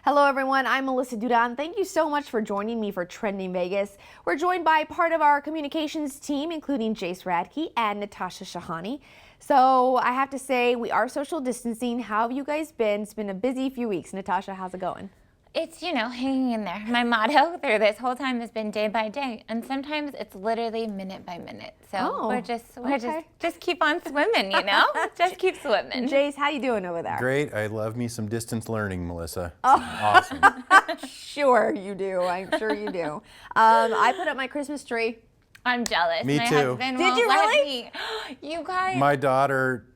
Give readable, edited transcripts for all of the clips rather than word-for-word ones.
Hello everyone, I'm Melissa Dudan. Thank you so much for joining me for Trending Vegas. We're joined by part of our communications team, including Jace Radke and Natasha Shahani. So I have to say, we are social distancing. How have you guys been? It's been a busy few weeks. Natasha, how's it going? It's, hanging in there. My motto through this whole time has been day by day, and sometimes it's literally minute by minute. So we're just keep on swimming, just keep swimming. Jace, how you doing over there? Great. I love me some distance learning, Melissa. Awesome. Sure you do. I'm sure you do. I put up my Christmas tree. I'm jealous. Me my too. Husband Did won't you let really? me. You guys. My daughter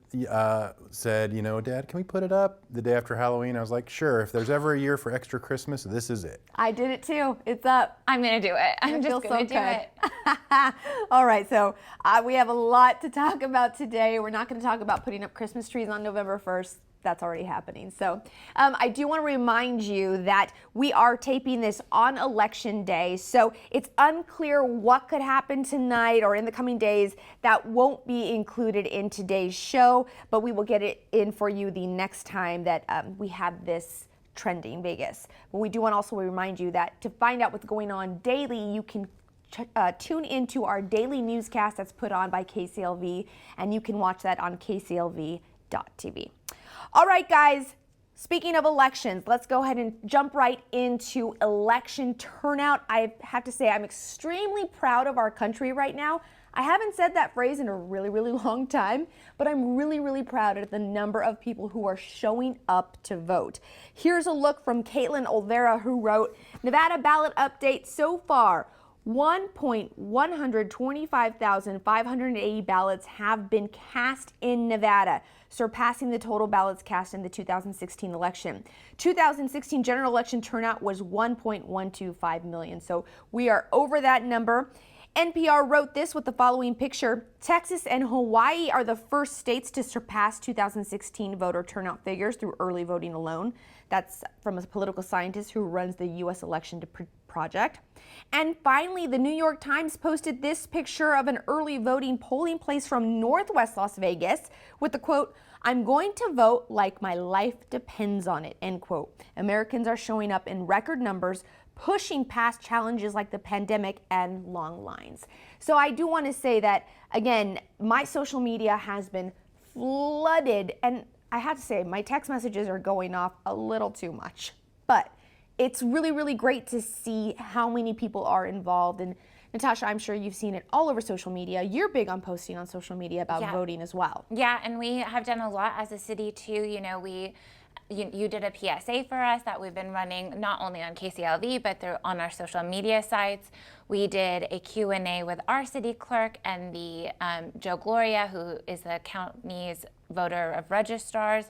said, Dad, can we put it up the day after Halloween? I was like, sure. If there's ever a year for extra Christmas, this is it. I did it too. It's up. I'm going to do it. I'm just going to do it. All right, so we have a lot to talk about today. We're not going to talk about putting up Christmas trees on November 1st. That's already happening. So I do want to remind you that we are taping this on Election Day. So it's unclear what could happen tonight or in the coming days. That won't be included in today's show, but we will get it in for you the next time that we have this Trending Vegas. But we do want to also remind you that to find out what's going on daily, you can tune into our daily newscast that's put on by KCLV, and you can watch that on kclv.tv. All right, guys, speaking of elections, let's go ahead and jump right into election turnout. I have to say I'm extremely proud of our country right now. I haven't said that phrase in a really, really long time, but I'm really, really proud of the number of people who are showing up to vote. Here's a look from Caitlin Olvera, who wrote, Nevada ballot update so far. 1,125,580 ballots have been cast in Nevada, surpassing the total ballots cast in the 2016 election. 2016 general election turnout was 1.125 million, so we are over that number. NPR wrote this with the following picture. Texas and Hawaii are the first states to surpass 2016 voter turnout figures through early voting alone. That's from a political scientist who runs the U.S. Election Project. And finally, the New York Times posted this picture of an early voting polling place from Northwest Las Vegas with the quote, I'm going to vote like my life depends on it, end quote. Americans are showing up in record numbers, pushing past challenges like the pandemic and long lines. So I do want to say that, again, my social media has been flooded, and I have to say my text messages are going off a little too much, but it's really, really great to see how many people are involved. And Natasha, I'm sure you've seen it all over social media. You're big on posting on social media about voting as well. Yeah, and we have done a lot as a city too. You did a PSA for us that we've been running not only on KCLV, but on our social media sites. We did a Q&A with our city clerk and the Joe Gloria, who is the county's voter of registrars.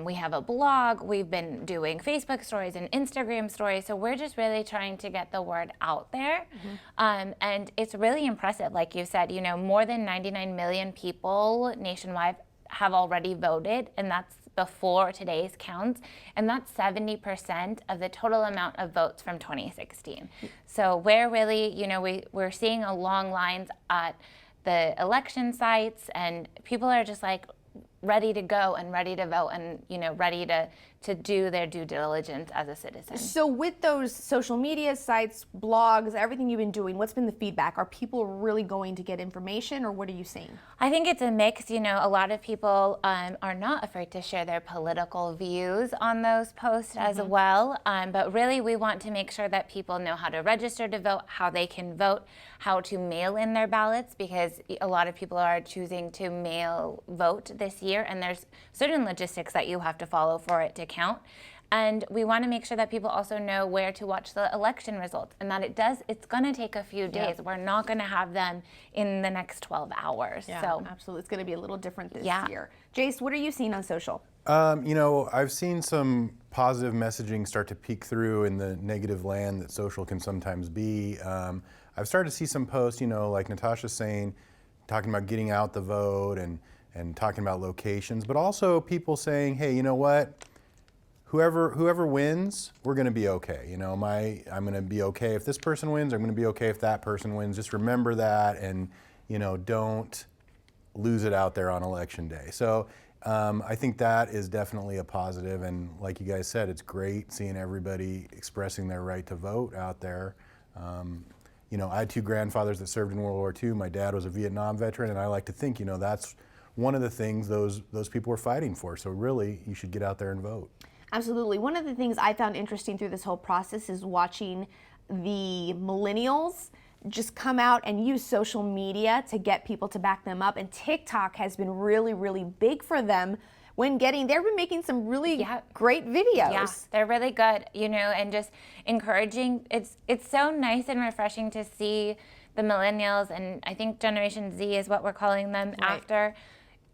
We have a blog. We've been doing Facebook stories and Instagram stories. So we're just really trying to get the word out there. Mm-hmm. And it's really impressive. Like you said, more than 99 million people nationwide have already voted, and that's before today's counts, and that's 70% of the total amount of votes from 2016. So we're really, we're seeing a long lines at the election sites, and people are just like ready to go and ready to vote and, ready to do their due diligence as a citizen. So with those social media sites, blogs, everything you've been doing, what's been the feedback? Are people really going to get information, or what are you seeing? I think it's a mix. A lot of people are not afraid to share their political views on those posts as well. But really, we want to make sure that people know how to register to vote, how they can vote, how to mail in their ballots, because a lot of people are choosing to mail vote this year, and there's certain logistics that you have to follow for it to count. And we want to make sure that people also know where to watch the election results, and that it's going to take a few days. Yep. We're not going to have them in the next 12 hours. Yeah, so absolutely. It's going to be a little different this year. Jace, what are you seeing on social? I've seen some positive messaging start to peek through in the negative land that social can sometimes be. I've started to see some posts, like Natasha's saying, talking about getting out the vote and talking about locations, but also people saying, hey, you know what? Whoever wins, we're going to be okay. I'm going to be okay if this person wins. I'm going to be okay if that person wins. Just remember that, and don't lose it out there on election day. So I think that is definitely a positive, and like you guys said, it's great seeing everybody expressing their right to vote out there. You know, I had two grandfathers that served in World War II. My dad was a Vietnam veteran, and I like to think, you know, that's one of the things those people were fighting for. So really, you should get out there and vote. Absolutely. One of the things I found interesting through this whole process is watching the millennials just come out and use social media to get people to back them up. And TikTok has been really, really big for them when they've been making some really great videos. Yeah, they're really good, you know, and just encouraging. It's so nice and refreshing to see the millennials, and I think Generation Z is what we're calling them after,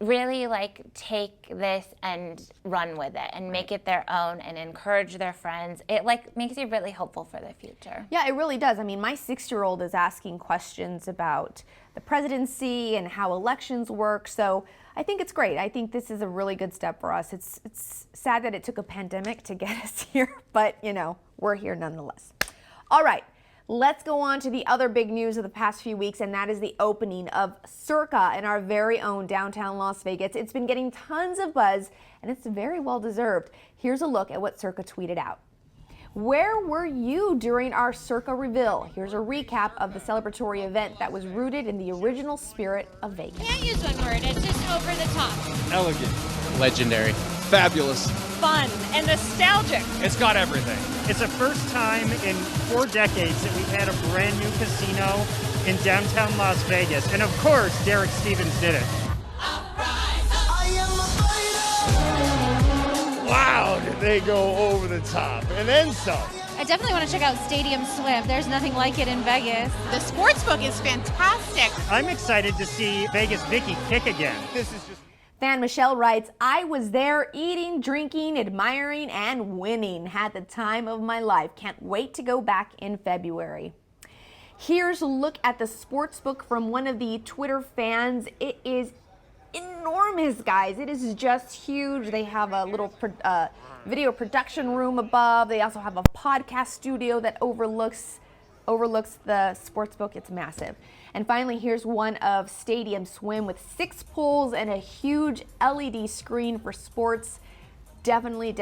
really like take this and run with it and make it their own and encourage their friends. It like makes you really hopeful for the future. Yeah, it really does. I mean, my 6-year-old is asking questions about the presidency and how elections work. So I think it's great. I think this is a really good step for us. It's sad that it took a pandemic to get us here, but you know, we're here nonetheless. All right. Let's go on to the other big news of the past few weeks, and that is the opening of Circa in our very own downtown Las Vegas. It's been getting tons of buzz, and it's very well deserved. Here's a look at what Circa tweeted out. Where were you during our Circa reveal? Here's a recap of the celebratory event that was rooted in the original spirit of Vegas. Can't use one word, it's just over the top. Elegant. Legendary. Fabulous. Fun and nostalgic. It's got everything. It's the first time in 4 decades that we've had a brand new casino in downtown Las Vegas. And of course, Derek Stevens did it. Wow, did they go over the top. And then some. I definitely want to check out Stadium Swim. There's nothing like it in Vegas. The sportsbook is fantastic. I'm excited to see Vegas Vicky kick again. This is just... Fan Michelle writes, I was there eating, drinking, admiring, and winning. Had the time of my life. Can't wait to go back in February. Here's a look at the sportsbook from one of the Twitter fans. It is enormous, guys. It is just huge. They have a little video production room above. They also have a podcast studio that overlooks the sportsbook. It's massive. And finally, here's one of Stadium Swim with 6 pools and a huge LED screen for sports. Definitely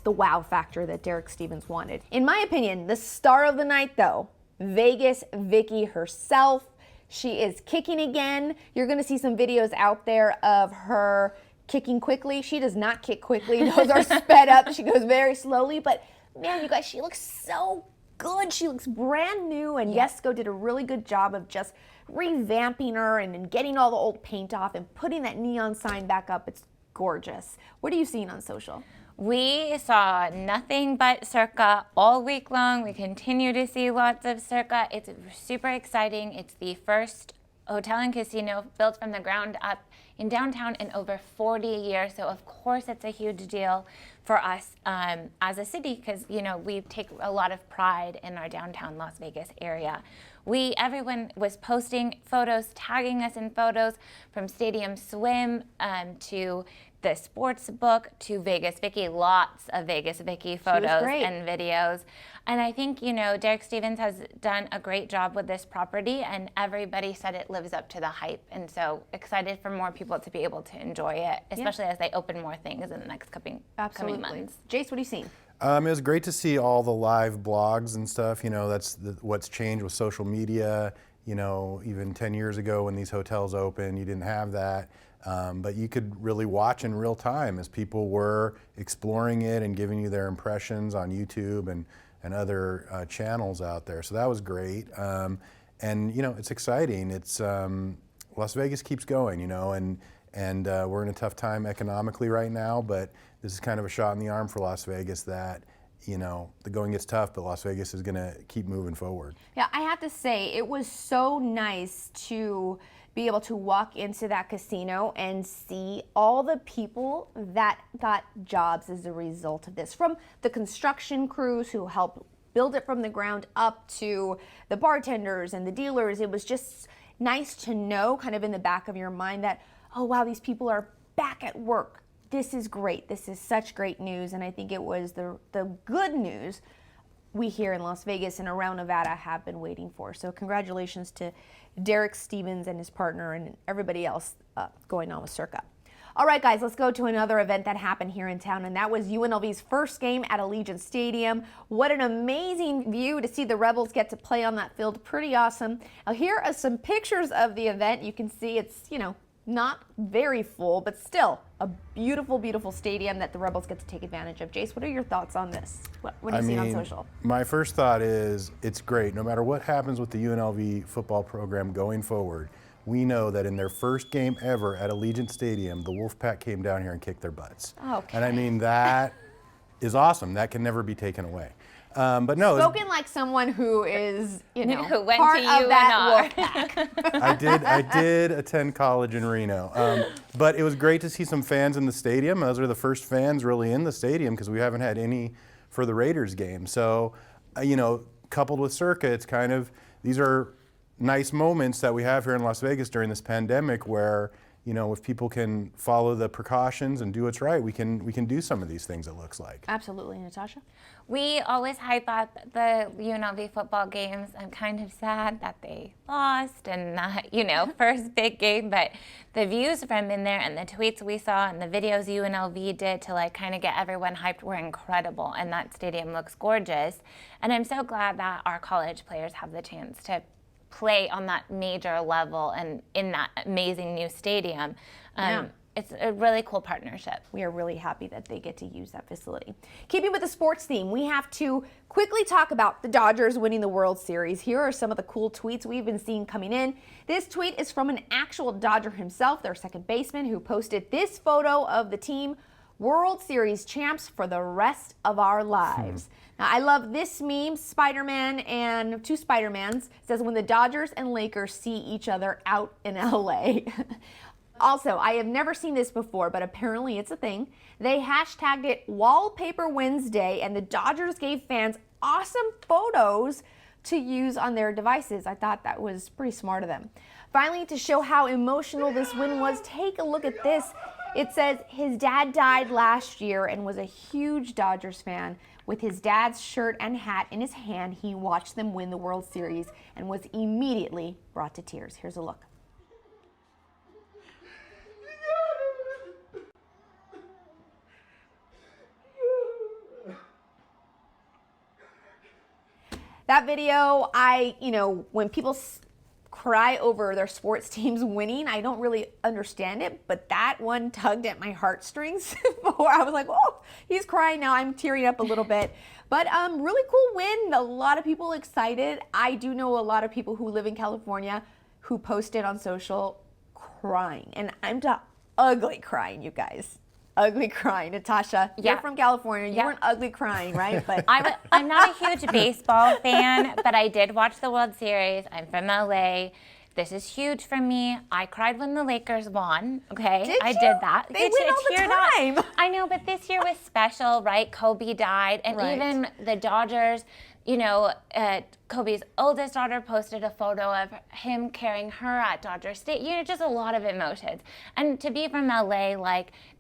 the wow factor that Derek Stevens wanted. In my opinion, the star of the night, though, Vegas Vicky herself. She is kicking again. You're going to see some videos out there of her kicking quickly. She does not kick quickly. Those are sped up. She goes very slowly. But man, you guys, she looks so good. She looks brand new, and Yesko did a really good job of just revamping her and getting all the old paint off and putting that neon sign back up. It's gorgeous. What are you seeing on social? We saw nothing but Circa all week long. We continue to see lots of Circa. It's super exciting. It's the first hotel and casino built from the ground up in downtown in over 40 years. So of course it's a huge deal for us as a city, because you know we take a lot of pride in our downtown Las Vegas area. Everyone was posting photos, tagging us in photos, from Stadium Swim to the sports book to Vegas Vicky. Lots of Vegas Vicky photos and videos. And I think, you know, Derek Stevens has done a great job with this property, and everybody said it lives up to the hype. And so excited for more people to be able to enjoy it, especially as they open more things in the next coming months. Jace, what are you seeing? It was great to see all the live blogs and stuff. You know, that's what's changed with social media. You know, even 10 years ago when these hotels opened, you didn't have that. But you could really watch in real time as people were exploring it and giving you their impressions on YouTube and other channels out there. So that was great. And, you know, it's exciting. It's Las Vegas keeps going, you know, and we're in a tough time economically right now, but this is kind of a shot in the arm for Las Vegas that, you know, the going gets tough, but Las Vegas is going to keep moving forward. Yeah, I have to say, it was so nice to be able to walk into that casino and see all the people that got jobs as a result of this. From the construction crews who helped build it from the ground up to the bartenders and the dealers. It was just nice to know, kind of in the back of your mind, that, oh wow, these people are back at work. This is great. This is such great news. And I think it was the good news we here in Las Vegas and around Nevada have been waiting for. So congratulations to Derek Stevens and his partner and everybody else going on with Circa. All right, guys, let's go to another event that happened here in town, and that was UNLV's first game at Allegiant Stadium. What an amazing view to see the Rebels get to play on that field. Pretty awesome. Now, here are some pictures of the event. You can see it's, not very full, but still a beautiful, beautiful stadium that the Rebels get to take advantage of. Jace, what are your thoughts on this? What have you seen on social? My first thought is it's great. No matter what happens with the UNLV football program going forward, we know that in their first game ever at Allegiant Stadium, the Wolfpack came down here and kicked their butts. Okay. And I mean, that is awesome. That can never be taken away. But no. Spoken like someone who is, who went part to of that UNR. Wolfpack. I did attend college in Reno. But it was great to see some fans in the stadium. Those are the first fans really in the stadium because we haven't had any for the Raiders game. So, coupled with Circa, it's kind of, these are nice moments that we have here in Las Vegas during this pandemic where, if people can follow the precautions and do what's right, we can do some of these things, it looks like. Absolutely. Natasha? We always hype up the UNLV football games. I'm kind of sad that they lost and not, first big game, but the views from in there and the tweets we saw and the videos UNLV did to kind of get everyone hyped were incredible, and that stadium looks gorgeous. And I'm so glad that our college players have the chance to play on that major level and in that amazing new stadium. It's a really cool partnership. We are really happy that they get to use that facility. Keeping with the sports theme, we have to quickly talk about the Dodgers winning the World Series. Here are some of the cool tweets we've been seeing coming in. This tweet is from an actual Dodger himself, their second baseman, who posted this photo of the team, World Series champs for the rest of our lives. Now, I love this meme, Spider-Man and two Spider-Mans. It says, when the Dodgers and Lakers see each other out in LA. Also, I have never seen this before, but apparently it's a thing. They hashtagged it Wallpaper Wednesday, and the Dodgers gave fans awesome photos to use on their devices. I thought that was pretty smart of them. Finally, to show how emotional this win was, take a look at this. It says his dad died last year and was a huge Dodgers fan. With his dad's shirt and hat in his hand, he watched them win the World Series and was immediately brought to tears. Here's a look. That video, when people cry over their sports teams winning, I don't really understand it, but that one tugged at my heartstrings. Before I was like, oh, he's crying now. I'm tearing up a little bit. But really cool win. A lot of people excited. I do know a lot of people who live in California who posted on social crying. And I'm ugly crying, you guys. Ugly crying. Natasha, you're from California. You weren't ugly crying, right? But I'm not a huge baseball fan, but I did watch the World Series. I'm from LA. This is huge for me. I cried when the Lakers won. Okay, I did that. They win all the time. I know, but this year was special, right? Kobe died, and even the Dodgers. Kobe's oldest daughter posted a photo of him carrying her at Dodger State. Just a lot of emotions. And to be from LA,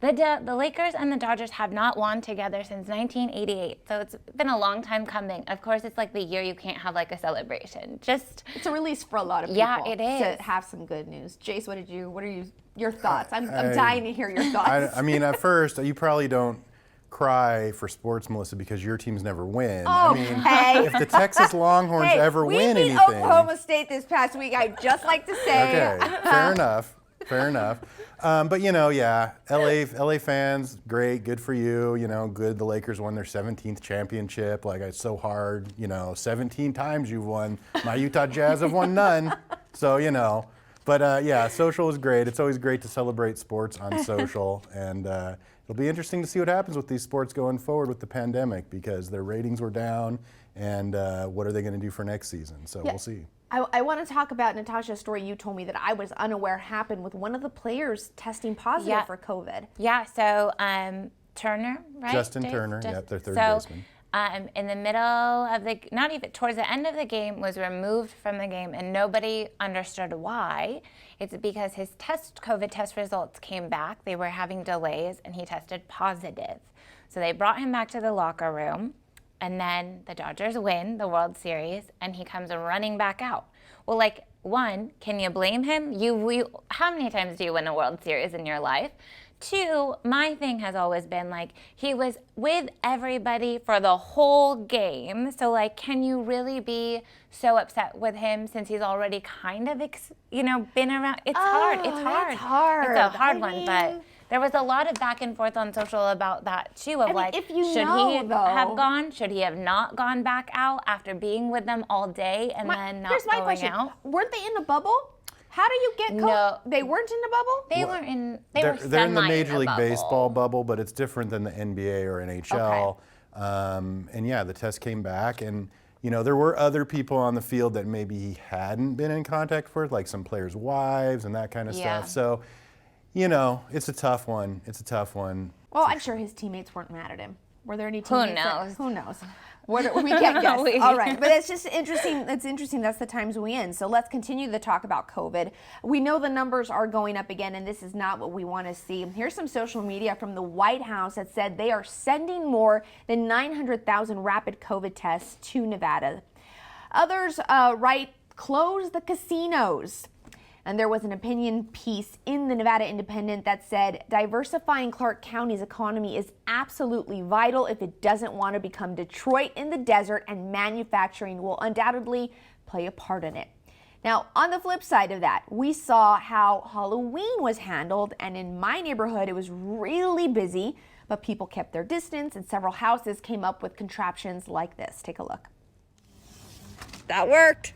the Lakers and the Dodgers have not won together since 1988. So it's been a long time coming. Of course, it's the year you can't have a celebration. It's a release for a lot of people. Yeah, it is. To have some good news. Jace, what are your thoughts? I'm dying to hear your thoughts. At first, you probably don't cry for sports, Melissa, because your teams never win. If the Texas Longhorns ever win anything. We beat Oklahoma State this past week, I'd just like to say. Okay, fair enough. But LA fans, great, good for you. Good. The Lakers won their 17th championship. It's so hard. 17 times you've won. My Utah Jazz have won none. So But social is great. It's always great to celebrate sports on social, and it'll be interesting to see what happens with these sports going forward with the pandemic, because their ratings were down, and what are they going to do for next season? So we'll see. I want to talk about, Natasha, a story you told me that I was unaware happened with one of the players testing positive for COVID. Yeah, so Turner, right? Justin Turner, their third baseman. In the middle of towards the end of the game, was removed from the game, and nobody understood why. It's because his COVID test results came back. They were having delays, and he tested positive. So they brought him back to the locker room, and then the Dodgers win the World Series, and he comes running back out. Well, one, can you blame him? How many times do you win a World Series in your life? Two, my thing has always been like, he was with everybody for the whole game. So like, can you really be so upset with him since he's already kind of, been around? It's hard. It's hard. That's hard. It's a hard I one, mean- but there was a lot of back and forth on social about that too. Of mean, like, if you should know, he though- have gone? Should he have not gone back out after being with them all day and then not Here's my going question. out? Weren't they in a bubble? How do you get COVID? No. They weren't in a bubble? They were in. They were They're in the semi Major a League bubble. Baseball bubble, but it's different than the NBA or NHL. And yeah, the test came back, and there were other people on the field that maybe he hadn't been in contact with, like some players' wives and that kind of Yeah. stuff. So, it's a tough one. It's a tough one. Well, I'm sure his teammates weren't mad at him. Were there any teammates? knows? Who knows? We can't guess. We- All right, but it's just interesting. It's interesting. That's the times we in. So let's continue the talk about COVID. We know the numbers are going up again, and this is not what we want to see. Here's some social media from the White House that said they are sending more than 900,000 rapid COVID tests to Nevada. Others write, close the casinos. And there was an opinion piece in the Nevada Independent that said diversifying Clark County's economy is absolutely vital if it doesn't want to become Detroit in the desert, and manufacturing will undoubtedly play a part in it. Now, on the flip side of that, we saw how Halloween was handled, and in my neighborhood, it was really busy, but people kept their distance, and several houses came up with contraptions like this. Take a look. That worked.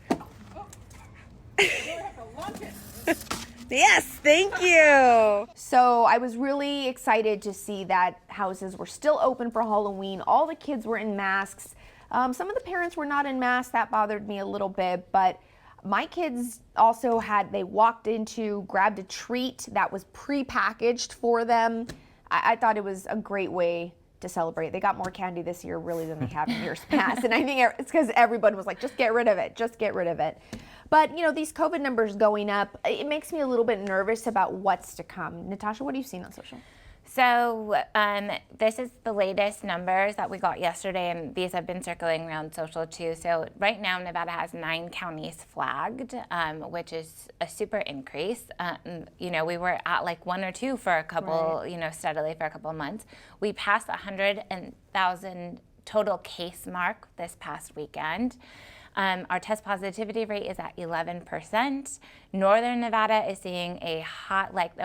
Yes, thank you. So I was really excited to see that houses were still open for Halloween. All the kids were in masks. Some of the parents were not in masks. That bothered me a little bit, but my kids also they walked into, grabbed a treat that was pre-packaged for them. I thought it was a great way to celebrate. They got more candy this year really than they have in years past. And I think it's because everybody was like, just get rid of it, just get rid of it. But these COVID numbers going up, it makes me a little bit nervous about what's to come. Natasha, what have you seen on social? So this is the latest numbers that we got yesterday, and these have been circling around social too. So right now, Nevada has 9 counties flagged, which is a super increase. We were at like 1 or 2 for a couple, steadily for a couple of months. We passed 100,000 total case mark this past weekend. Our test positivity rate is at 11%. Northern Nevada is seeing a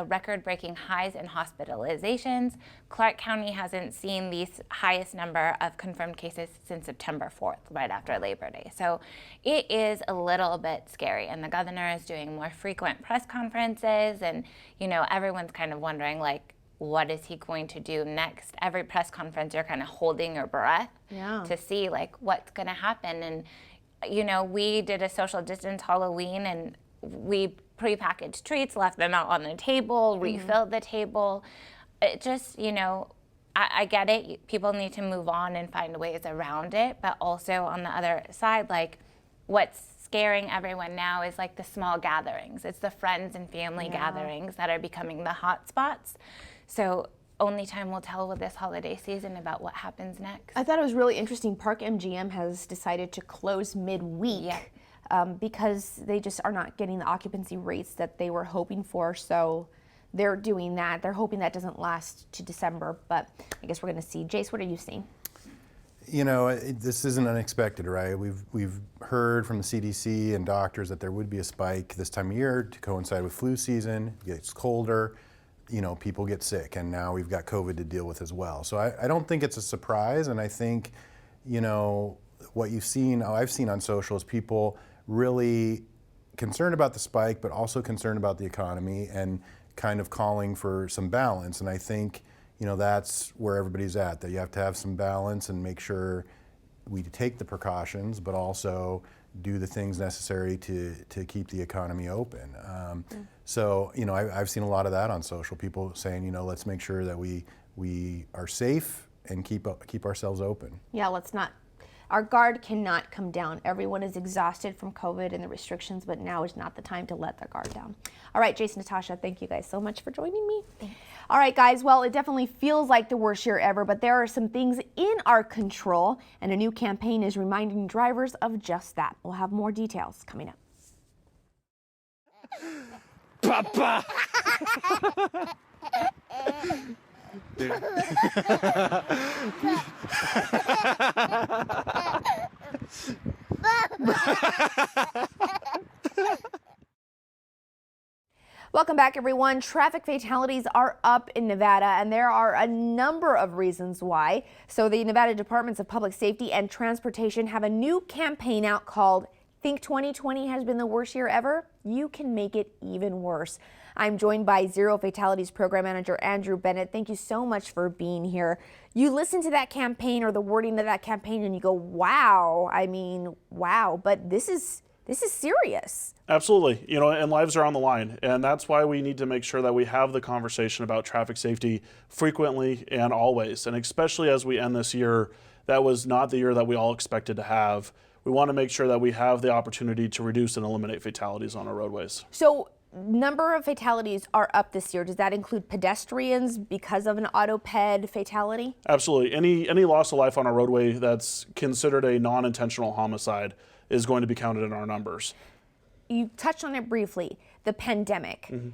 record-breaking highs in hospitalizations. Clark County hasn't seen the highest number of confirmed cases since September 4th, right after Labor Day. So it is a little bit scary, and the governor is doing more frequent press conferences, and everyone's kind of wondering what is he going to do next? Every press conference, you're kind of holding your breath to see what's going to happen. And we did a social distance Halloween, and we prepackaged treats, left them out on the table, refilled the table. It just, I get it. People need to move on and find ways around it. But also on the other side, what's scaring everyone now is the small gatherings. It's the friends and family gatherings that are becoming the hot spots. So only time will tell with this holiday season about what happens next. I thought it was really interesting. Park MGM has decided to close midweek because they just are not getting the occupancy rates that they were hoping for. So they're doing that. They're hoping that doesn't last to December, but I guess we're going to see. Jace, what are you seeing? This isn't unexpected, right? We've heard from the CDC and doctors that there would be a spike this time of year to coincide with flu season. It gets colder. People get sick, and now we've got COVID to deal with as well. So I don't think it's a surprise, and I think, what I've seen on social is people really concerned about the spike, but also concerned about the economy and kind of calling for some balance. And I think, that's where everybody's at, that you have to have some balance and make sure we take the precautions, but also do the things necessary to keep the economy open. So, I've seen a lot of that on social, people saying, let's make sure that we are safe and keep ourselves open. Yeah, our guard cannot come down. Everyone is exhausted from COVID and the restrictions, but now is not the time to let the guard down. All right, Jason, Natasha, thank you guys so much for joining me. Thanks. All right, guys, well, it definitely feels like the worst year ever, but there are some things in our control, and a new campaign is reminding drivers of just that. We'll have more details coming up. Papa! Welcome back, everyone. Traffic fatalities are up in Nevada, and there are a number of reasons why. So the Nevada Departments of Public Safety and Transportation have a new campaign out called Think 2020 Has Been the Worst Year Ever? You can make it even worse. I'm joined by Zero Fatalities Program Manager Andrew Bennett. Thank you so much for being here. You listen to that campaign or the wording of that campaign and you go, wow. I mean, wow, but this is serious. Absolutely. And lives are on the line. And that's why we need to make sure that we have the conversation about traffic safety frequently and always. And especially as we end this year, that was not the year that we all expected to have. We want to make sure that we have the opportunity to reduce and eliminate fatalities on our roadways. So, number of fatalities are up this year. Does that include pedestrians because of an auto-ped fatality? Absolutely. Any loss of life on a roadway that's considered a non-intentional homicide is going to be counted in our numbers. You touched on it briefly, the pandemic. Mm-hmm.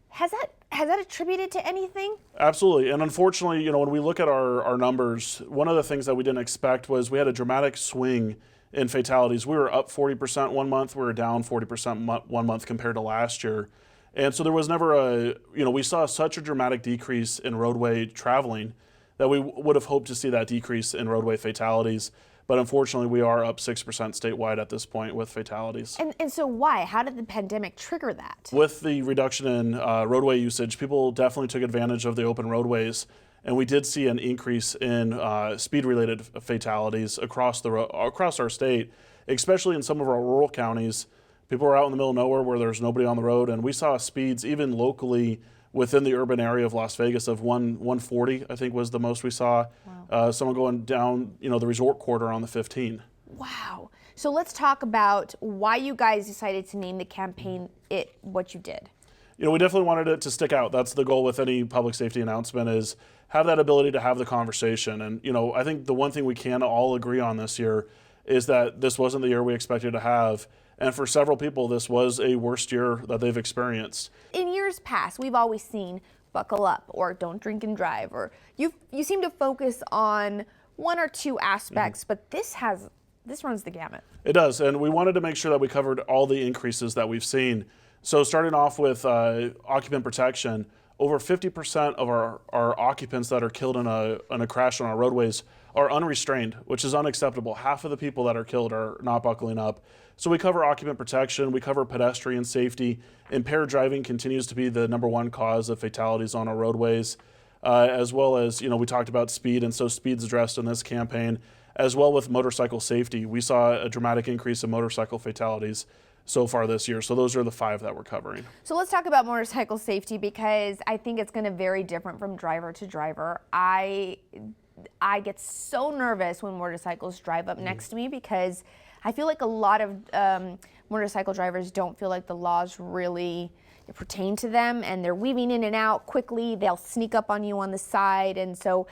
Has that attributed to anything? Absolutely. And unfortunately, when we look at our numbers, one of the things that we didn't expect was we had a dramatic swing in fatalities. We were up 40% one month, we were down 40% one month compared to last year. And so there was never we saw such a dramatic decrease in roadway traveling that we would have hoped to see that decrease in roadway fatalities. But unfortunately, we are up 6% statewide at this point with fatalities. And so why? How did the pandemic trigger that? With the reduction in roadway usage, people definitely took advantage of the open roadways. And we did see an increase in speed-related fatalities across our state, especially in some of our rural counties. People were out in the middle of nowhere where there's nobody on the road, and we saw speeds even locally within the urban area of Las Vegas of 140, I think was the most we saw. Wow. Someone going down, the resort quarter on the 15. Wow. So let's talk about why you guys decided to name the campaign what you did. We definitely wanted it to stick out. That's the goal with any public safety announcement, is have that ability to have the conversation. And, I think the one thing we can all agree on this year is that this wasn't the year we expected to have. And for several people, this was a worst year that they've experienced. In years past, we've always seen buckle up or don't drink and drive, or you seem to focus on one or two aspects, but this runs the gamut. It does, and we wanted to make sure that we covered all the increases that we've seen. So starting off with occupant protection, over 50% of our occupants that are killed in a crash on our roadways are unrestrained, which is unacceptable. Half of the people that are killed are not buckling up. So we cover occupant protection, we cover pedestrian safety. Impaired driving continues to be the #1 cause of fatalities on our roadways, as well as, we talked about speed, and so speed's addressed in this campaign, as well with motorcycle safety. We saw a dramatic increase in motorcycle fatalities so far this year. So those are the 5 that we're covering. So let's talk about motorcycle safety, because I think it's going to vary different from driver to driver. I get so nervous when motorcycles drive up next to me, because I feel like a lot of motorcycle drivers don't feel like the laws really pertain to them, and they're weaving in and out quickly. They'll sneak up on you on the side. And so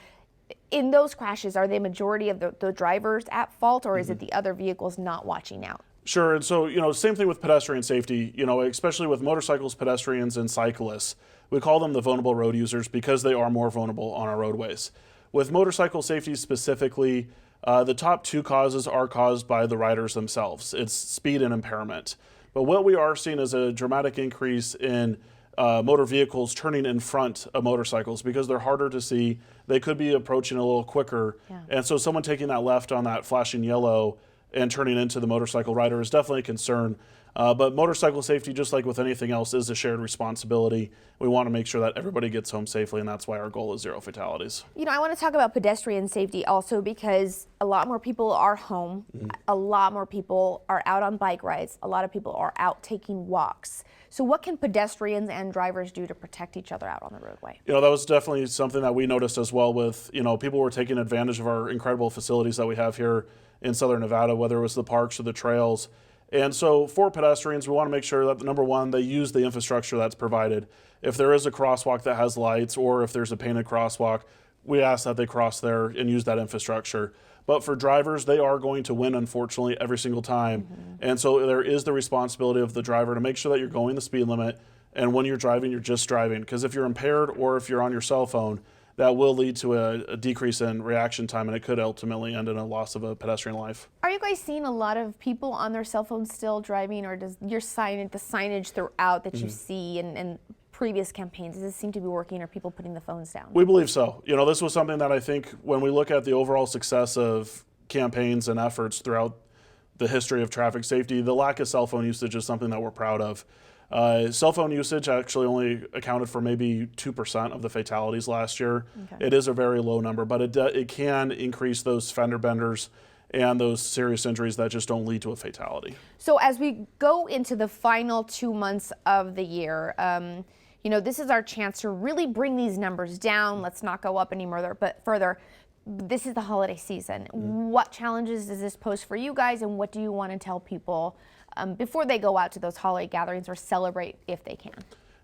in those crashes, are the majority of the drivers at fault, or is it the other vehicles not watching out? Sure, and so, same thing with pedestrian safety, especially with motorcycles, pedestrians, and cyclists. We call them the vulnerable road users because they are more vulnerable on our roadways. With motorcycle safety specifically, the top 2 causes are caused by the riders themselves. It's speed and impairment. But what we are seeing is a dramatic increase in motor vehicles turning in front of motorcycles because they're harder to see. They could be approaching a little quicker. Yeah. And so someone taking that left on that flashing yellow and turning into the motorcycle rider is definitely a concern. But motorcycle safety, just like with anything else, is a shared responsibility. We want to make sure that everybody gets home safely, and that's why our goal is 0 fatalities. I want to talk about pedestrian safety also, because a lot more people are home. Mm-hmm. A lot more people are out on bike rides. A lot of people are out taking walks. So what can pedestrians and drivers do to protect each other out on the roadway? That was definitely something that we noticed as well with, people were taking advantage of our incredible facilities that we have here in Southern Nevada, whether it was the parks or the trails. And so for pedestrians, we want to make sure that, #1, they use the infrastructure that's provided. If there is a crosswalk that has lights, or if there's a painted crosswalk, we ask that they cross there and use that infrastructure. But for drivers, they are going to win, unfortunately, every single time. Mm-hmm. And so there is the responsibility of the driver to make sure that you're going the speed limit, And when you're driving, you're just driving. Because if you're impaired or if you're on your cell phone, that will lead to a decrease in reaction time, and it could ultimately end in a loss of a pedestrian life. Are you guys seeing a lot of people on their cell phones still driving, or does your signage throughout that you see and previous campaigns, does this seem to be working? Are people putting the phones down? We believe so. You know, this was something that I think when we look at the overall success of campaigns and efforts throughout the history of traffic safety, the lack of cell phone usage is something that we're proud of. Cell phone usage actually only accounted for maybe 2% of the fatalities last year. Okay. It is a very low number, but it can increase those fender benders and those serious injuries that just don't lead to a fatality. So as we go into the final 2 months of the year, you know, this is our chance to really bring these numbers down. Let's not go up any further. This is the holiday season. What challenges does this pose for you guys, and what do you want to tell people before they go out to those holiday gatherings or celebrate if they can?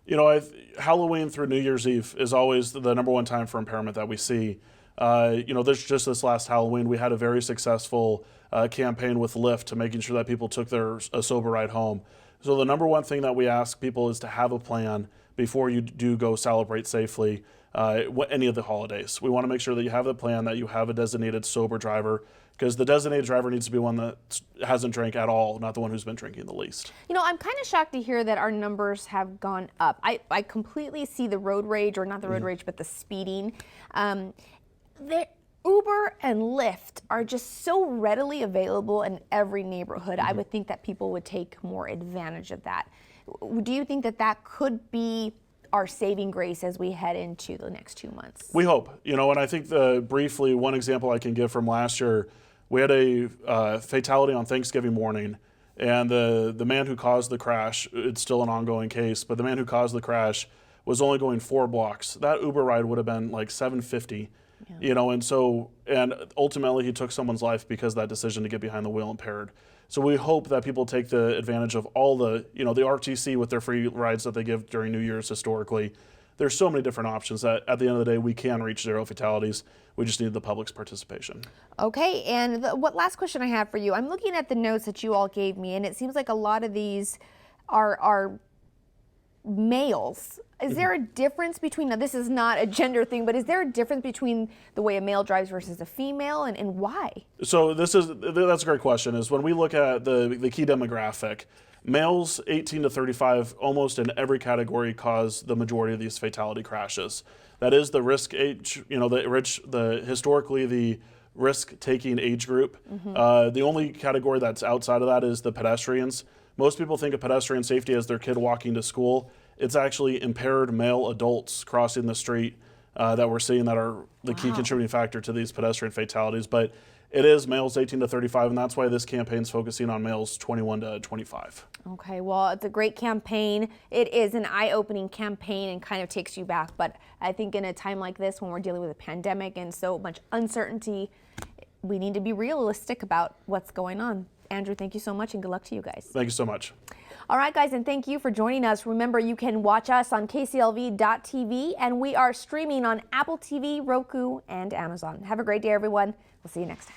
You know, Halloween through New Year's Eve is always the number one time for impairment that we see. You know, this last Halloween, we had a very successful campaign with Lyft to making sure that people took a sober ride home. So the number one thing that we ask people is to have a plan before you do go celebrate safely any of the holidays. We want to make sure that you have the plan, that you have a designated sober driver, because the designated driver needs to be one that hasn't drank at all, not the one who's been drinking the least. You know, I'm kind of shocked to hear that our numbers have gone up. I completely see the road rage, or not the road rage, but the speeding. The Uber and Lyft are just so readily available in every neighborhood. I would think that people would take more advantage of that. Do you think that that could be our saving grace as we head into the next 2 months? We hope. You know, and I think briefly, one example I can give from last year, we had a fatality on Thanksgiving morning, and the man who caused the crash, it's still an ongoing case, but the man who caused the crash was only going 4 blocks. That Uber ride would have been like $7.50. Yeah. You know, and ultimately he took someone's life because of that decision to get behind the wheel impaired. So we hope that people take the advantage of all the RTC with their free rides that they give during New Year's historically. There's so many different options that at the end of the day, we can reach 0 fatalities. We just need the public's participation. Okay, and what last question I have for you, I'm looking at the notes that you all gave me, and it seems like a lot of these are males. Is there a difference between, now this is not a gender thing, but is there a difference between the way a male drives versus a female, and why? So that's a great question, is when we look at the key demographic, males 18 to 35 almost in every category cause the majority of these fatality crashes. That is the risk age, you know, historically the risk-taking age group. The only category that's outside of that is the pedestrians. Most people think of pedestrian safety as their kid walking to school. It's actually impaired male adults crossing the street that we're seeing that are the key contributing factor to these pedestrian fatalities. But it is males 18 to 35, and that's why this campaign is focusing on males 21 to 25. Okay, well, it's a great campaign. It is an eye-opening campaign and kind of takes you back. But I think in a time like this, when we're dealing with a pandemic and so much uncertainty, we need to be realistic about what's going on. Andrew, thank you so much, and good luck to you guys. Thank you so much. All right, guys, and thank you for joining us. Remember, you can watch us on KCLV.TV, and we are streaming on Apple TV, Roku, and Amazon. Have a great day, everyone. We'll see you next time.